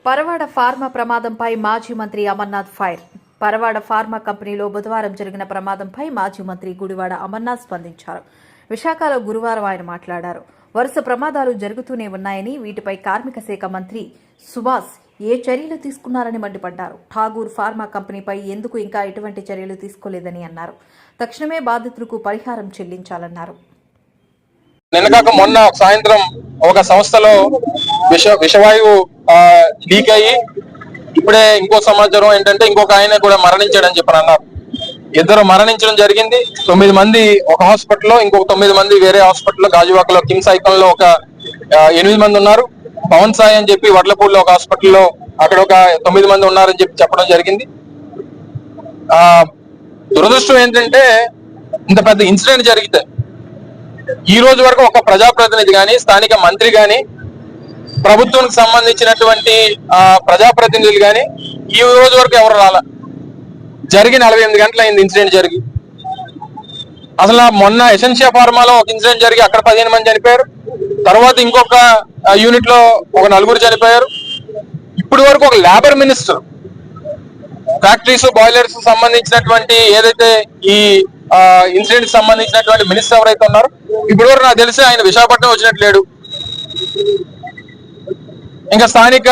Paravada pharma ప్రమాదంపై మాజీ మంత్రి అమర్నాథ్ ఫైర్. పరవాడ ఫార్మా కంపెనీలో బుధవారం జరిగిన ప్రమాదంపై మాజీ మంత్రి గుడివాడ అమర్నాథ్ స్పందించారు. విశాఖలో గురువారం ఆయన మాట్లాడారు. వరుస ప్రమాదాలు జరుగుతూనే ఉన్నాయని, వీటిపై కార్మిక శాఖ మంత్రి సుభాష్ ఏ చర్యలు తీసుకున్నారని మండిపడ్డారు. ఠాగూర్ ఫార్మా కంపెనీపై ఎందుకు ఇంకా ఎటువంటి చర్యలు తీసుకోలేదని అన్నారు. తక్షణమే బాధితులకు పరిహారం చెల్లించాలన్నారు. నిన్నగాక మొన్న సాయంత్రం ఒక సంస్థలో విషవాయువు లీక్ అయ్యి ఇప్పుడే ఇంకో సమాచారం ఏంటంటే ఇంకొక ఆయన కూడా మరణించాడని చెప్పని అన్నారు. ఇద్దరు మరణించడం జరిగింది. 9 మంది ఒక హాస్పిటల్లో, ఇంకొక 9 మంది వేరే హాస్పిటల్లో, గాజువాకలో కిమ్స్ ఐకాన్లో ఒక 8 మంది ఉన్నారు. పవన్ సాయి అని చెప్పి వడ్లపూడిలో ఒక హాస్పిటల్లో అక్కడ ఒక 9 మంది ఉన్నారని చెప్పడం జరిగింది. దురదృష్టం ఏంటంటే ఇంత పెద్ద ఇన్సిడెంట్ జరిగితే ఈ రోజు వరకు ఒక ప్రజాప్రతినిధి కానీ, స్థానిక మంత్రి కానీ, ప్రభుత్వానికి సంబంధించినటువంటి ప్రజాప్రతినిధులు కానీ ఈ రోజు వరకు ఎవరు రాలా. జరిగి 48 గంటలు అయింది ఇన్సిడెంట్ జరిగి. అసలు మొన్న ఎసెన్షియా ఫార్మాలో ఒక ఇన్సిడెంట్ జరిగి అక్కడ 15 మంది చనిపోయారు. తర్వాత ఇంకొక యూనిట్ లో ఒక 4 చనిపోయారు. ఇప్పటి వరకు ఒక లేబర్ మినిస్టర్ ఫ్యాక్టరీస్, బాయిలర్స్ సంబంధించినటువంటి ఏదైతే ఈ ఇన్సిడెంట్ సంబంధించినటువంటి మినిస్టర్ ఎవరైతే ఉన్నారో ఇప్పటి వరకు నాకు తెలిసి ఆయన విశాఖపట్నం వచ్చినట్టు లేడు. ఇంకా స్థానిక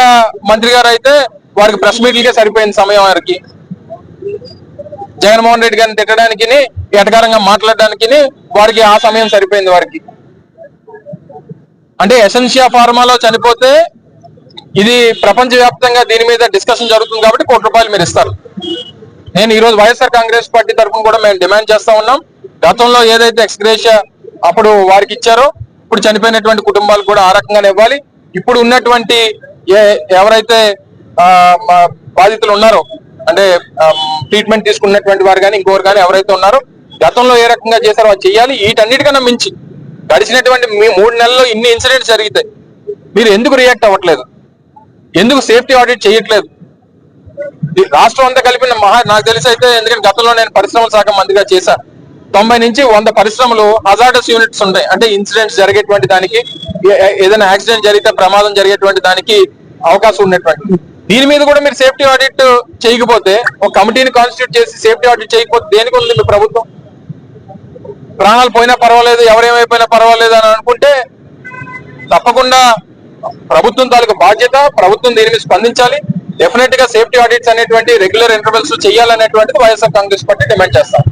మంత్రి గారు అయితే వారికి ప్రెస్ మీట్లకే సరిపోయింది సమయం. వారికి జగన్మోహన్ రెడ్డి గారిని తిట్టడానికి, ఎటకారంగా మాట్లాడడానికి వారికి ఆ సమయం సరిపోయింది వారికి. అంటే ఎసెన్షియా ఫార్మాలో చనిపోతే ఇది ప్రపంచవ్యాప్తంగా దీని మీద డిస్కషన్ జరుగుతుంది కాబట్టి ₹1 మీరు ఇస్తారు. నేను ఈ రోజు వైఎస్ఆర్ కాంగ్రెస్ పార్టీ తరఫున కూడా మేము డిమాండ్ చేస్తా ఉన్నాం. గతంలో ఏదైతే ఎక్స్గ్రేషియా అప్పుడు వారికి ఇచ్చారో ఇప్పుడు చనిపోయినటువంటి కుటుంబాలు కూడా ఆ రకంగానే ఇవ్వాలి. ఇప్పుడు ఉన్నటువంటి ఎవరైతే బాధితులు ఉన్నారో, అంటే ట్రీట్మెంట్ తీసుకున్నటువంటి వారు కానీ ఇంకోరు కానీ ఎవరైతే ఉన్నారో గతంలో ఏ రకంగా చేశారో అది చేయాలి. వీటన్నిటికన్నా మించి గడిచినటువంటి మీ 3 నెలల్లో ఇన్ని ఇన్సిడెంట్స్ జరిగితే మీరు ఎందుకు రియాక్ట్ అవ్వట్లేదు? ఎందుకు సేఫ్టీ ఆడిట్ చేయట్లేదు? రాష్ట్రం అంతా కలిపిన నాకు తెలిసి అయితే, ఎందుకంటే గతంలో నేను పరిశ్రమల శాఖ మంత్రిగా చేశాను. 90 నుంచి 100 పరిశ్రమలు హజార్డస్ యూనిట్స్ ఉంటాయి. అంటే ఇన్సిడెంట్స్ జరిగేటువంటి దానికి, ఏదైనా యాక్సిడెంట్ జరిగితే ప్రమాదం జరిగేటువంటి దానికి అవకాశం ఉన్నటువంటి దీని మీద కూడా మీరు సేఫ్టీ ఆడిట్ చేయకపోతే, ఒక కమిటీని కాన్స్టిట్యూట్ చేసి సేఫ్టీ ఆడిట్ చేయకపోతే దేనికి ఉంది మీ ప్రభుత్వం? ప్రాణాలు పోయినా పర్వాలేదు, ఎవరేమైపోయినా పర్వాలేదు అని అనుకుంటే తప్పకుండా ప్రభుత్వం తాలూకు బాధ్యత. ప్రభుత్వం దీని మీద స్పందించాలి. డెఫినెట్ గా సేఫ్టీ ఆడిట్స్ అనేటువంటి రెగ్యులర్ ఇంటర్వెల్స్ చేయాలనేటువంటిది వైఎస్ఆర్ కాంగ్రెస్ పార్టీ డిమాండ్ చేస్తాం.